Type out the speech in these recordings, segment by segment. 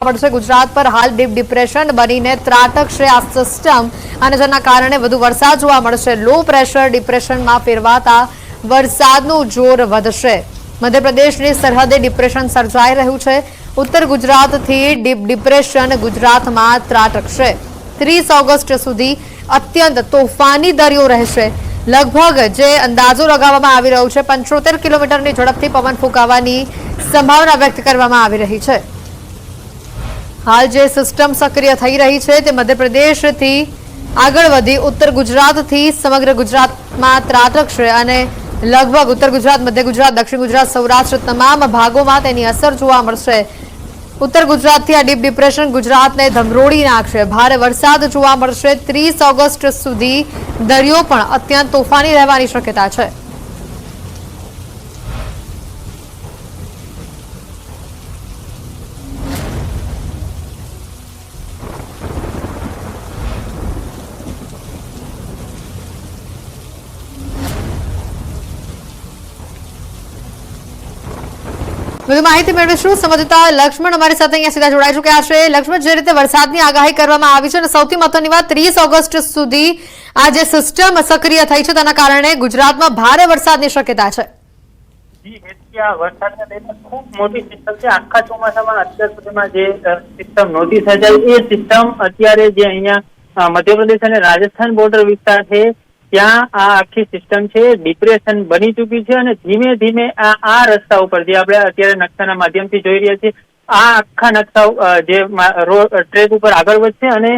गुजरात पर हाल deep depression बनीने ત્રાટકશે આ system અને જેના કારણે વધુ વરસાદ જોવા મળશે। લો પ્રેશર ડિપ્રેશનમાં ફેરવાતા વરસાદનું જોર વધશે। મધ્યપ્રદેશની સરહદે ડિપ્રેશન સર્જાઈ રહ્યું છે। ઉત્તર ગુજરાતથી ડીપ ડિપ્રેશન ગુજરાતમાં ત્રાટકશે। 30 ઓગસ્ટ સુધી અત્યંત તોફાની દરિયો રહેશે। લગભગ જે અંદાજો લગાવવામાં આવી રહ્યો છે 75 કિલોમીટરની ઝડપથી પવન ફૂંકાવાની સંભાવના વ્યક્ત કરવામાં આવી રહી છે। हाल जे सिस्टम सक्रिय थई रही है ते मध्यप्रदेश थी आगळ वधी उत्तर गुजरात थी समग्र गुजरात में ત્રાટકશે અને लगभग उत्तर गुजरात मध्य गुजरात दक्षिण गुजरात सौराष्ट्र तमाम भागों में तेनी असर जोवा मळशे। उत्तर गुजरात थी आ डीप डिप्रेशन गुजरात ने धमरोड़ी नाखशे। भारे वरसाद जोवा मळशे। 30 ऑगस्ट सुधी दरियो पण अत्यंत तोफानी रहेवानी शक्यता छे। વધુ માહિતી મેળવીશું સમજતા લક્ષ્મણ અમારી સાથે અહીંયા સીધા જોડાઈ ચૂક્યા છે। લક્ષ્મણ, જે રીતે વરસાદની આગાહી કરવામાં આવી છે અને સૌથી મહત્વની વાત 30 ઓગસ્ટ સુધી આ જે સિસ્ટમ સક્રિય થઈ છે તેના કારણે ગુજરાતમાં ભારે વરસાદની શક્યતા છે। જી હેતયા વરસાદને લઈને ખૂબ મોટી સિસ્ટમ છે। આખા ચોમાસામાં અત્યાર સુધીમાં જે સિસ્ટમ નોંધી સર્જાઈ એ સિસ્ટમ અત્યારે જે અહીંયા મધ્યપ્રદેશ અને રાજસ્થાન બોર્ડર વિસ્તાર છે ત્યાં આ આખી સિસ્ટમ છે ડિપ્રેશન બની ચૂકી છે અને ધીમે ધીમે આ રસ્તા ઉપર જે આપણે અત્યારે નકશાના માધ્યમથી જોઈ રહ્યા છીએ આ આખા નકશા જે ટ્રેક ઉપર આગળ વધશે અને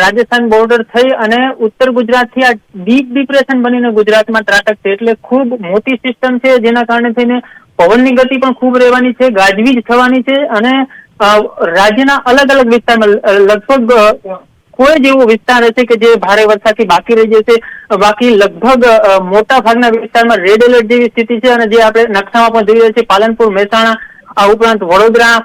રાજસ્થાન બોર્ડર થઈ અને ઉત્તર ગુજરાતથી આ ડીપ ડિપ્રેશન બનીને ગુજરાતમાં ત્રાટકશે। એટલે ખૂબ મોટી સિસ્ટમ છે જેના કારણે થઈને પવનની ગતિ પણ ખૂબ રહેવાની છે, ગાજવીજ થવાની છે અને રાજ્યના અલગ અલગ વિસ્તારમાં લગભગ કોઈ જેવો વિસ્તાર હશે કે જે ભારે વરસાદથી બાકી રહી જશે। બાકી લગભગ મોટા ભાગના વિસ્તારમાં રેડ એલર્ટ જેવી સ્થિતિ છે અને જે આપણે નકશામાં પણ જોઈ રહ્યા છીએ પાલનપુર, મહેસાણા આ ઉપરાંત વડોદરા,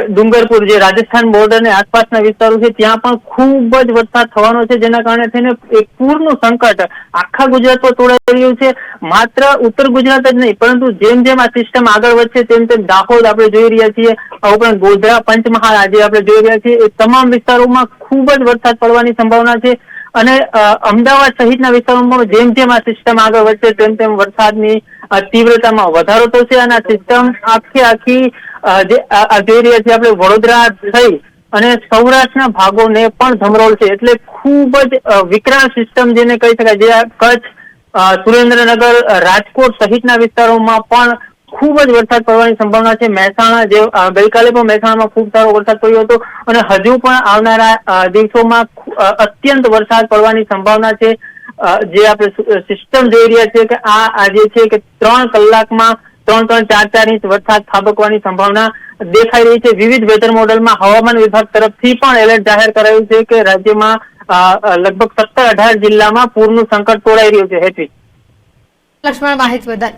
ડુંગરપુર જે રાજસ્થાન બોર્ડર ને આસપાસના વિસ્તારો છે ત્યાં પણ ખૂબ જ વરસાદ થવાનો છે જેના કારણે થઈને એક પૂરનું સંકટ આખા ગુજરાત પર તોડાઈ રહ્યું છે। માત્ર ઉત્તર ગુજરાત જ નહીં પરંતુ જેમ જેમ આ સિસ્ટમ આગળ વધશે તેમ તેમ દાહોદ આપણે જોઈ રહ્યા છીએ, આ ઉપરાંત ગોધરા, પંચમહાલ આજે આપણે જોઈ રહ્યા છીએ એ તમામ વિસ્તારોમાં ખૂબ જ વરસાદ પડવાની સંભાવના છે અને અમદાવાદ સહિતના વિસ્તારોમાં જેમ જેમ આ સિસ્ટમ આગળ વધશે તેમ તેમ વરસાદની તીવ્રતામાં વધારો થશે અને આ સિસ્ટમ આખી જે જોઈ રહ્યા છીએ આપણે વડોદરા થઈ અને સૌરાષ્ટ્રના ભાગોને પણ ધમરોળશે। એટલે ખૂબ જ વિકરાળ સિસ્ટમ જેને કહી શકાય જે કચ્છ, સુરેન્દ્રનગર, રાજકોટ સહિતના વિસ્તારોમાં પણ ખૂબ જ વરસાદ પડવાની સંભાવના છે। મહેસાણા જે ગઈકાલે પણ મહેસાણામાં ખૂબ સારો વરસાદ પડ્યો હતો અને હજુ પણ આવનારા દિવસોમાં અત્યંત વરસાદ પડવાની સંભાવના છે। જે આપણે સિસ્ટમ જોઈ રહ્યા છીએ કે આ જે છે કે 3 કલાકમાં 3-4 ઇંચ વરસાદ ખાબકવાની સંભાવના દેખાઈ રહી છે। વિવિધ વેધર મોડલમાં હવામાન વિભાગ તરફથી પણ એલર્ટ જાહેર કરાયું છે કે રાજ્યમાં લગભગ 17-18 જિલ્લામાં પૂરનું સંકટ તોડાઈ રહ્યું છે। હેતવી લક્ષ્મણ, માહિતી બદલ।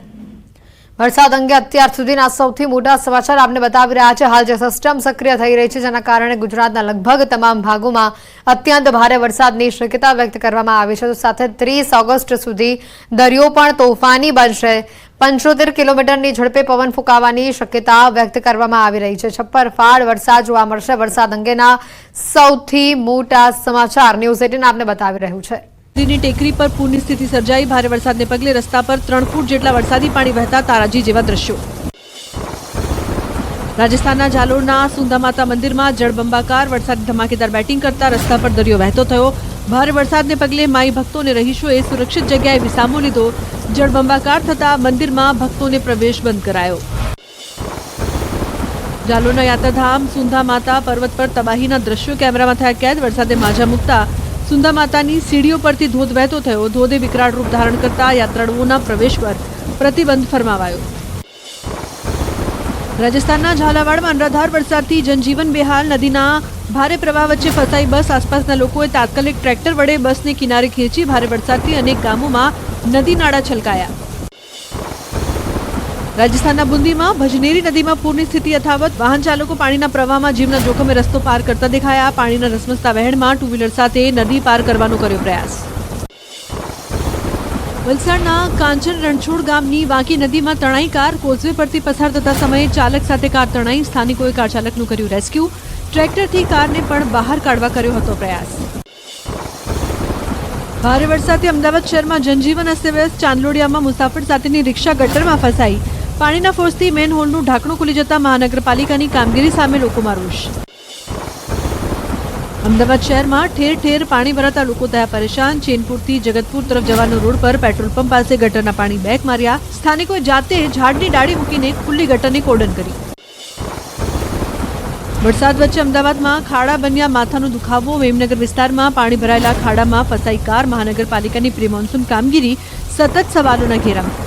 વરસાદ અંગે અત્યાર સુધીના સૌથી મોટા સમાચાર આપને બતાવી રહ્યા છે। હાલ જે સિસ્ટમ સક્રિય થઈ રહી છે જેના કારણે ગુજરાતના લગભગ તમામ ભાગોમાં અત્યંત ભારે વરસાદની શક્યતા વ્યક્ત કરવામાં આવી છે। સાથે 30 ઓગસ્ટ સુધી દરિયો પણ તોફાની બનશે। 75 કિલોમીટરની ઝડપે પવન ફૂંકાવાની શક્યતા વ્યક્ત કરવામાં આવી રહી છે। છપ્પર ફાડ વરસાદ જોવા મળશે। વરસાદ અંગેના સૌથી મોટા સમાચાર ન્યૂઝ 18 આપને બતાવી રહ્યું છે। ની ટેકરી પર પૂરની સ્થિતિ સર્જાઈ। ભારે વરસાદને પગલે રસ્તા પર 3 ફૂટ જેટલા વરસાદી પાણી વહેતા તારાજી જેવા દ્રશ્યો। રાજસ્થાનના જાલોરના સુંદામાતા મંદિરમાં જળબંબાકાર વરસાદી ધમાકેદાર બેટિંગ કરતા રસ્તા પર દરિયો વહેતો થયો। ભારે વરસાદને પગલે માઈ ભક્તોને રહીશોએ સુરક્ષિત જગ્યાએ વિસામો લીધો। જળબંબાકાર થતા મંદિરમાં ભક્તોને પ્રવેશ બંધ કરાયો। જાલોરના યાત્રાધામ સુંદામાતા પર્વત પર તબાહીના દ્રશ્યો કેમેરામાં થયા કેદ। વરસાદે માજા મૂકતા સુંદા માતાની સીડીઓ પરથી ધોધ વહેતો થયો। ધોધે વિકરાળ રૂપ ધારણ કરતા યાત્રાળુઓના પ્રવેશ પર પ્રતિબંધ ફરમાવાયો। રાજસ્થાનના ઝાલાવાડમાં અનરાધાર વરસાદથી જનજીવન બેહાલ। નદીના ભારે પ્રવાહ વચ્ચે ફસાઈ બસ। આસપાસના લોકોએ તાત્કાલિક ટ્રેક્ટર વડે બસને કિનારે ખેંચી। ભારે વરસાદથી અનેક ગામોમાં નદી નાળા છલકાયા। રાજસ્થાનના બુંદીમાં ભજનેરી નદીમાં પૂરની સ્થિતિ યથાવત। વાહન ચાલકો પાણીના પ્રવાહમાં જીવના જોખમે રસ્તો પાર કરતા દેખાયા। પાણીના રસમસતા વહેણમાં ટુ વ્હીલર સાથે નદી પાર કરવાનો કર્યો પ્રયાસ। વલસાડના કાંચન રણછોડ ગામની વાંકી નદીમાં તણાઈ કાર। કોઝવે પરથી પસાર થતા સમયે ચાલક સાથે કાર તણાઈ। સ્થાનિકોએ કાર ચાલકનું કર્યું રેસ્ક્યુ। ટ્રેક્ટરથી કારને પણ બહાર કાઢવા કર્યો હતો પ્રયાસ. ભારે વરસાદથી અમદાવાદ શહેરમાં જનજીવન અસ્તવ્યસ્ત. ચાંદલોડિયામાં મુસાફર સાથેની રિક્ષા ગટરમાં ફસાઈ. પાણીના ફોર્સથી મેન હોલનું ઢાંકણું ખુલી જતા મહાનગરપાલિકાની કામગીરી સામે લોકોમાં રોષ. અમદાવાદ શહેરમાં ઠેર ઠેર પાણી ભરાતા લોકો થયા પરેશાન. ચેનપુરથી જગતપુર તરફ જવાનો રોડ પર પેટ્રોલ પંપ પાસે ગટરના પાણી બેક માર્યા. સ્થાનિકોએ જાતે ઝાડની ડાળી મૂકીને ખુલ્લી ગટરને કોર્ડન કરી. વરસાદ વચ્ચે અમદાવાદમાં ખાડા બન્યા માથાનો દુખાવો. મેમનગર વિસ્તારમાં પાણી ભરાયેલા ખાડામાં ફસાઈ કાર. મહાનગરપાલિકાની પ્રી મોન્સૂન કામગીરી સતત સવાલોના ઘેરામાં.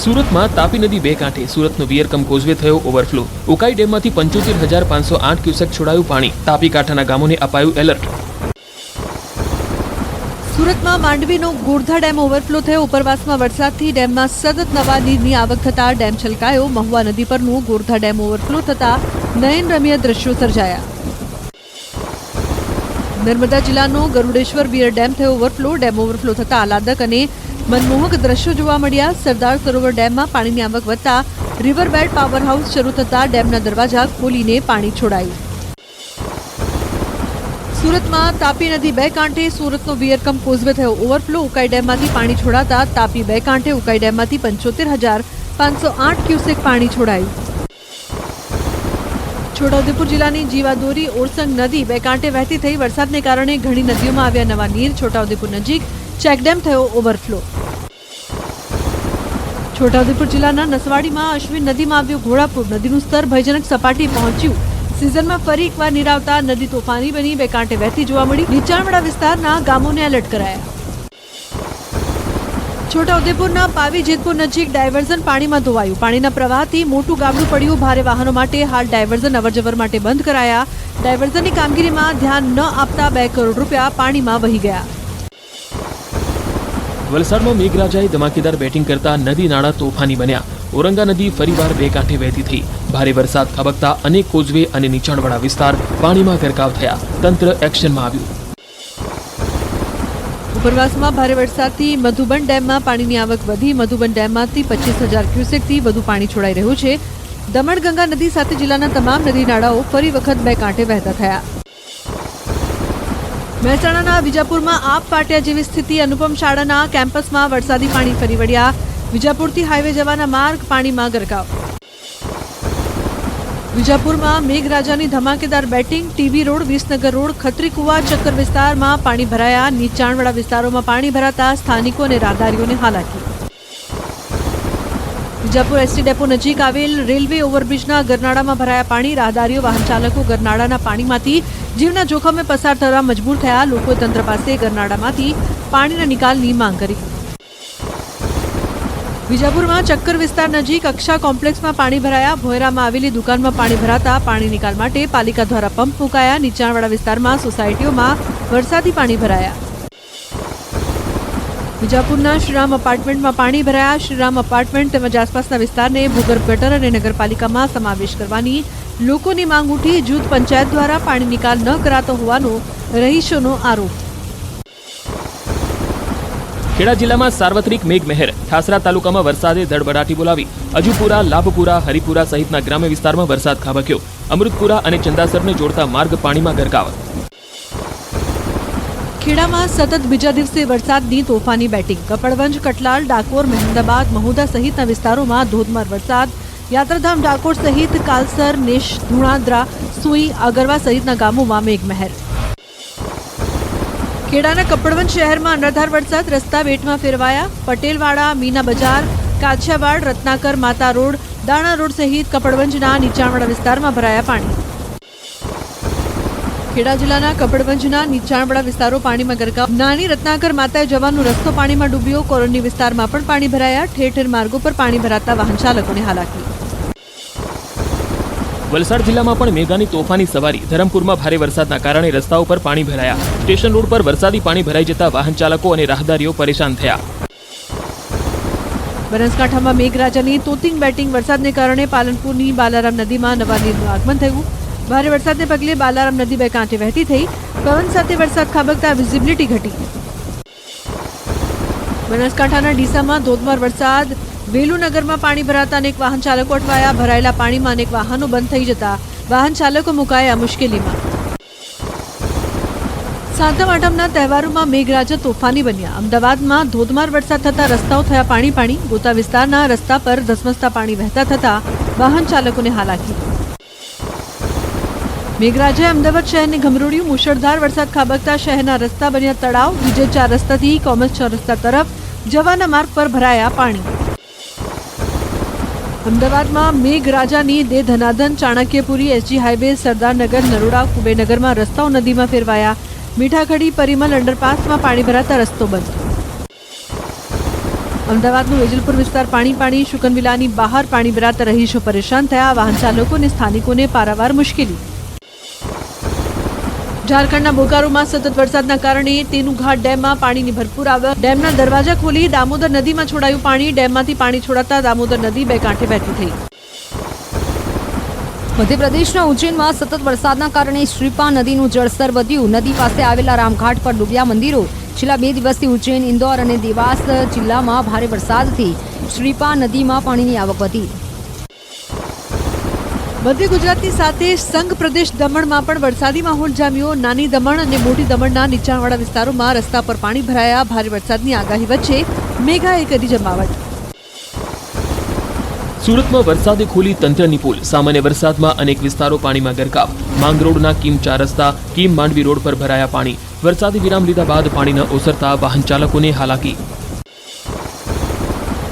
સુરતમાં તાપી નદી બે કાંઠે. સુરતનો વિયરકમ કોઝવે થયો ઓવરફ્લો. ઉકાઈ ડેમમાંથી 75,508 ક્યુસેક છોડાયું પાણી. તાપી કાંઠાના ગામોને અપાયું એલર્ટ. સુરતમાં માંડવીનો ગોરધા ડેમ ઓવરફ્લો થયો. ઉપરવાસમાં વરસાદથી ડેમમાં સતત નવા નીરની આવક થતા ડેમ છલકાયો. મહુવા નદી પરનું ગોરધા ડેમ ઓવરફ્લો થતા નયનરમ્ય દ્રશ્યો સર્જાયા. નર્મદા જિલ્લાનો ગરુડેશ્વર બિયર ડેમ થયો ઓવરફ્લો. ડેમ ઓવરફ્લો થતા આહલાદક અને મનમોહક દ્રશ્યો જોવા મળ્યા. સરદાર સરોવર ડેમમાં પાણીની આવક વધતા રિવરબેડ પાવર હાઉસ શરૂ થતા ડેમના દરવાજા ખોલીને પાણી છોડાયું. સુરતમાં તાપી નદી બે કાંઠે. સુરતનો વિયરકમ કોઝવે થયો ઓવરફ્લો. ઉકાઈ ડેમમાંથી પાણી છોડાતા તાપી બે કાંઠે. ઉકાઈ ડેમમાંથી 75,508 ક્યુસેક પાણી છોડાયું. છોટાઉદેપુર જિલ્લાની જીવાદોરી ઓરસંગ નદી બે કાંઠે વહેતી થઈ. વરસાદને કારણે ઘણી નદીઓમાં આવ્યા નવા નીર. છોટાઉદેપુર નજીક ચેકડેમ થયો ઓવરફ્લો. છોટાઉદેપુર જિલ્લાના નસવાડીમાં અશ્વિન નદીમાં આવ્યું ઘોડાપુર. નદીનું સ્તર ભયજનક સપાટી પહોંચ્યું. સિઝનમાં ફરી એકવાર નીર આવતા નદી તોફાની બની બે કાંઠે વહેતી જોવા મળી. નીચાણવાળા વિસ્તારના ગામોને એલર્ટ કરાયા. છોટાઉદેપુરના પાવી જેતપુર નજીક ડાયવર્ઝન પાણીમાં ધોવાયું. પાણીના પ્રવાહથી મોટું ગાબડું પડ્યું. ભારે વાહનો માટે હાલ ડાયવર્ઝન અવરજવર માટે બંધ કરાયા. ડાયવર્ઝનની કામગીરીમાં ધ્યાન ન આપતા 2 કરોડ રૂપિયા પાણીમાં વહી ગયા. વલસાડમાં મેઘરાજાએ ધમાકેદાર બેટિંગ કરતા નદી નાળા તોફાની બન્યા. ઓરંગા નદી ફરીવાર બે કાંઠે વહેતી થઈ. ભારે વરસાદ ખાબકતા અનેક કોઝવે અને નીચાણવાળા વિસ્તાર પાણીમાં ગરકાવ થયા. તંત્ર એક્શનમાં આવ્યું. ઉપરવાસમાં ભારે વરસાદથી મધુબન ડેમમાં પાણીની આવક વધી. મધુબન ડેમમાંથી 25,000 ક્યુસેકથી વધુ પાણી છોડાઈ રહ્યું છે. દમણગંગા નદી સાથે જિલ્લાના તમામ નદી નાળાઓ ફરી વખત બે કાંઠે વહેતા થયા. મહેસાણાના વિજાપુરમાં આપ ફાટ્યા જેવી સ્થિતિ. અનુપમ શાળાના કેમ્પસમાં વરસાદી પાણી ફરી વળ્યા. વિજાપુરથી હાઈવે જવાના માર્ગ પાણીમાં ગરકાવ. વિજાપુરમાં મેઘરાજાની ધમાકેદાર batting. TB road, Visnagar road, Khatrikuva, ચક્કર વિસ્તારમાં પાણી ભરાયા. નીચાણવાળા વિસ્તારોમાં પાણી ભરાતા સ્થાનિકો અને રાહદારીઓને હાલાકી. વિજાપુર એસટી ડેપો નજીક આવેલ રેલવે ઓવરબ્રિજના ગરનાળામાં ભરાયા પાણી. રાહદારીઓ વાહન ચાલકો ગરનાળાના પાણીમાંથી જીવના જોખમે પસાર થવા મજબૂર થયા. લોકોએ તંત્ર પાસે ગરનાળામાંથી પાણીના નિકાલની માંગ કરી. વિજાપુરમાં ચક્કર વિસ્તાર નજીક અક્ષા કોમ્પ્લેક્સમાં પાણી ભરાયા. ભોયરામાં આવેલી દુકાનમાં પાણી ભરાતા પાણી નિકાલ માટે પાલિકા દ્વારા પંપ મુકાયા. નીચાણવાળા વિસ્તારમાં સોસાયટીઓમાં વરસાદી પાણી ભરાયા. વિજાપુરના શ્રીરામ અપાર્ટમેન્ટમાં પાણી ભરાયા. શ્રીરામ અપાર્ટમેન્ટ તેમજ આસપાસના વિસ્તારને ભૂગર્ભ ગટર અને નગરપાલિકામાં સમાવેશ કરવાની લોકોની માંગ ઉઠી. જૂથ પંચાયત દ્વારા પાણી નિકાલ ન કરાતો હોવાનો રહીશોનો આરોપ. ખેડા જિલ્લામાં સાર્વત્રિક મેઘમહેર. ઠાસરા તાલુકામાં વરસાદે ધડબડાટી બોલાવી. અજુપુરા, લાભપુરા, હરિપુરા સહિતના ગ્રામ્ય વિસ્તારમાં વરસાદ ખાબક્યો. અમૃતપુરા અને ચંદાસરને જોડતા માર્ગ પાણીમાં ગરકાવ. ખેડામાં સતત બીજા દિવસે વરસાદની તોફાની બેટિંગ. કપડવંજ, કટલાલ, ડાકોર, મહેમદાબાદ, મહુદા સહિતના વિસ્તારોમાં ધોધમાર વરસાદ. યાત્રાધામ ડાકોર સહિત કાલસર, નેશ, ધુણાદ્રા, સુઈ, આગરવા સહિતના ગામોમાં મેઘમહેર. ખેડાના કપડવંજ શહેરમાં અનરાધાર વરસાદ. રસ્તા બેટમાં ફેરવાયા. પટેલવાડા, મીના બજાર, કાછિયાવાડ, રત્નાકર, માતા રોડ, દાણા રોડ સહિત કપડવંજના નીચાણવાળા વિસ્તારમાં ભરાયા પાણી. ખેડા જિલ્લાના કપડવંજના નીચાણવાળા વિસ્તારો પાણીમાં ગરકાવ. નાની રત્નાકર માતાએ જવાનો રસ્તો પાણીમાં ડૂબ્યો. કોલોની વિસ્તારમાં પણ પાણી ભરાયા. ઠેર ઠેર માર્ગો પર પાણી ભરાતા વાહન ચાલકોને હાલાકી. વલસાડ જિલ્લામાં પણ મેઘાની તોફાની સવારી. ધરમપુરમાં ભારે વરસાદના કારણે રસ્તાઓ પર પાણી ભરાયા. સ્ટેશન રોડ પર વરસાદી પાણી ભરાઈ જતા વાહન ચાલકો અને રાહદારીઓ પરેશાન થયા. બનાસકાંઠામાં મેઘરાજાની તોતિંગ બેટિંગ. વરસાદને કારણે પાલનપુરની બાલારામ નદીમાં નવા નીરનું આગમન થયું. ભારે વરસાદને પગલે બાલારામ નદી બે કાંઠે વહેતી થઈ. પવન સાથે વરસાદ ખાબકતા વિઝિબિલિટી ઘટી. બનાસકાંઠાના ડીસામાં ધોધમાર વરસાદ. વેલુનગરમાં પાણી ભરાતા અનેક વાહન ચાલકો અટવાયા. ભરાયેલા પાણીમાં અનેક વાહનો બંધ થઈ જતા વાહન ચાલકો મુકાયા મુશ્કેલીમાં। સાતમ આઠમના તહેવારોમાં મેઘરાજા તોફાની બન્યા। અમદાવાદમાં ધોધમાર વરસાદ થતા રસ્તાઓ થયા પાણી। ગોતા વિસ્તારના રસ્તા પર ધસમસતા પાણી વહેતા થતા વાહન ચાલકોને હાલાકી। મેઘરાજાએ અમદાવાદ શહેરને ગમરોડ્યું। મુશળધાર વરસાદ ખાબકતા શહેરના રસ્તા બન્યા તળાવ। બીજે 4 રસ્તાથી કોમર્સ 6 રસ્તા તરફ જવાના માર્ગ પર ભરાયા પાણી। અમદાવાદમાં મેઘરાજાની દે ધનાધન। ચાણક્યપુરી, એસજી હાઈવે, સરદારનગર, નરોડા, કુબેરનગરમાં રસ્તાઓ નદીમાં ફેરવાયા। મીઠાખડી, પરિમલ અંડરપાસમાં પાણી ભરાતા રસ્તો બંધ। અમદાવાદનું વેજલપુર વિસ્તાર પાણી। શુકનવિલાની બહાર પાણી ભરાતા રહીશો પરેશાન થયા। વાહન ચાલકો અને સ્થાનિકોને પારાવાર મુશ્કેલી। ઝારખંડના બોકારોમાં સતત વરસાદના કારણે તેનુઘાટ ડેમમાં પાણીની ભરપૂર આવક। ડેમના દરવાજા ખોલી દામોદર નદીમાં છોડાયું પાણી। ડેમમાંથી પાણી છોડાતા દામોદર નદી બે કાંઠે વહેતી થઈ। મધ્યપ્રદેશના ઉજ્જૈનમાં સતત વરસાદના કારણે શ્રીપા નદીનું જળસ્તર વધ્યું। નદી પાસે આવેલા રામઘાટ પર ડૂબ્યા મંદિરો। છેલ્લા 2 દિવસથી ઉજ્જૈન, ઇન્દોર અને દેવાસ જિલ્લામાં ભારે વરસાદથી શ્રીપા નદીમાં પાણીની આવક વધી। મધ્ય ગુજરાતની સાથે સંઘ પ્રદેશ દમણમાં પણ વરસાદી માહોલ જામ્યો। નાની દમણ અને મોટી દમણના નીચાણવાળા વિસ્તારોમાં રસ્તા પર પાણી ભરાયા। ભારે વરસાદની આગાહી વચ્ચે મેઘાએ કરી જમાવટ। સુરતમાં વરસાદે ખોલી તંત્રની પોલ। સામાન્ય વરસાદમાં અનેક વિસ્તારો પાણીમાં ગરકાવ। માંગરોળના કીમ 4 રસ્તા, કીમ માંડવી રોડ પર ભરાયા પાણી। વરસાદી વિરામ લીધા બાદ પાણી ન ઓસરતા વાહન ચાલકોને હાલાકી।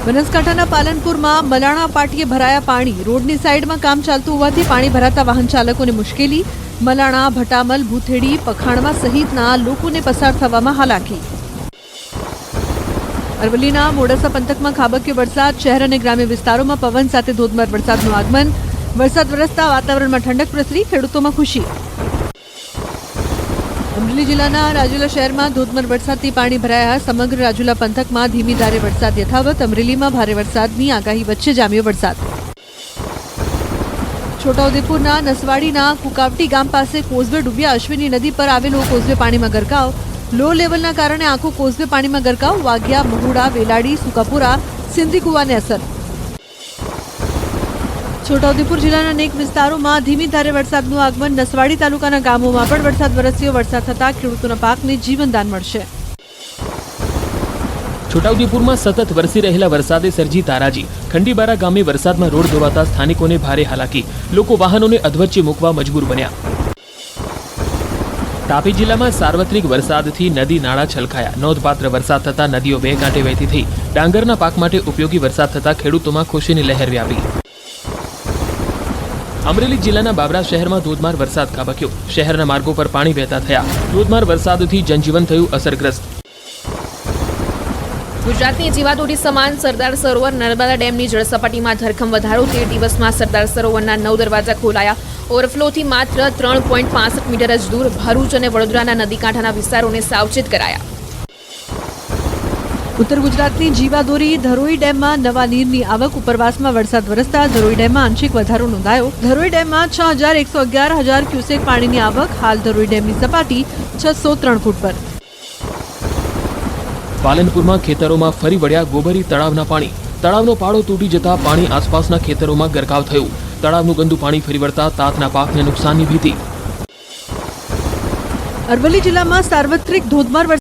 બનાસકાંઠાના પાલનપુરમાં મલાણા પાટીએ ભરાયા પાણી। રોડની સાઈડમાં કામ ચાલતું હોવાથી પાણી ભરાતા વાહન ચાલકોને મુશ્કેલી। મલાણા, ભટામલ, ભૂથેડી, પખાણવા સહિતના લોકોને પસાર થવામાં હાલાકી। અરવલ્લીના મોડાસા પંથકમાં ખાબક્યો વરસાદ। શહેર અને ગ્રામ્ય વિસ્તારોમાં પવન સાથે ધોધમાર વરસાદનું આગમન। વરસાદ વરસતા વાતાવરણમાં ઠંડક પ્રસરી। ખેડૂતોમાં ખુશી। અમરેલી જિલ્લાના રાજુલા શહેરમાં ધોધમાર વરસાદથી પાણી ભરાયા। સમગ્ર રાજુલા પંથકમાં ધીમી ધારે વરસાદ યથાવત। અમરેલીમાં ભારે વરસાદની આગાહી વચ્ચે જામ્યો વરસાદ। છોટાઉદેપુરના નસવાડીના કુકાવટી ગામ પાસે કોઝવે ડૂબ્યા। અશ્વિની નદી પર આવેલો કોઝવે પાણીમાં ગરકાવ। લો લેવલના કારણે આખો કોઝવે પાણીમાં ગરકાવ। વાઘિયા, મહુડા, વેલાડી, સુકાપુરા, સિંધી કુવાને અસર। છોટાઉદેપુર જિલ્લાના અનેક વિસ્તારોમાં ધીમી ધારે વરસાદનું આગમન। નસવાડી તાલુકાના ગામોમાં પણ વરસાદ વરસ્યો। વરસાદ થતાં ખેડૂતોના પાકને જીવનદાન મળશે। છોટાઉદેપુરમાં સતત વરસી રહેલા વરસાદે સર્જી તારાજી। ખંડીબારા ગામે વરસાદમાં રોડ ધોવાતા સ્થાનિકોને ભારે હાલાકી। લોકો વાહનોને અધવચ્ચે મૂકવા મજબૂર બન્યા। તાપી જિલ્લામાં સાર્વત્રિક વરસાદથી નદી નાળા છલકાયા। નોંધપાત્ર વરસાદ થતા નદીઓ બે કાંઠે વહેતી થઈ। ડાંગરના પાક માટે ઉપયોગી વરસાદ થતા ખેડૂતોમાં ખુશીની લહેર વ્યાપી। અમરેલી જિલ્લાના બાબરા શહેરમાં ધોધમાર વરસાદ ખાબક્યો। શહેરના માર્ગો પર પાણી વહેતા થયા। ધોધમાર વરસાદથી જનજીવન થયું અસરગ્રસ્ત। ગુજરાતની જીવાદોરી સમાન સરદાર સરોવર નર્મદા ડેમની જળસપાટીમાં ધરખમ વધારો। 13 દિવસમાં સરદાર સરોવરના 9 દરવાજા ખોલાયા। ઓવરફ્લોથી માત્ર 3.65 મીટર જ દૂર ભરૂચ અને વડોદરાના નદીકાંઠાના વિસ્તારોને સાવચેત કરાયા। ઉત્તર ગુજરાતની જીવાદોરી ધરોઈ ડેમમાં નવા નીરની આવક। ઉપરવાસમાં વરસાદ વરસતા ધરોઈ ડેમમાં આંશિક વધારો નોંધાયો। ધરોઈ ડેમમાં 6,111 ક્યુસેક પાણીની આવક। હાલ ધરોઈ ડેમની સપાટી 603 ફૂટ પર। પાલનપુરમાં ખેતરોમાં ફરી વળ્યા ગોબરી તળાવના પાણી। તળાવનો પાળો તૂટી જતા પાણી આસપાસના ખેતરોમાં ગરકાવ થયું। તળાવનું ગંદુ પાણી ફરી વળતા તાતના પાકને નુકસાનની ભીતિ। અરવલ્લી જિલ્લામાં સાર્વત્રિક ધોધમાર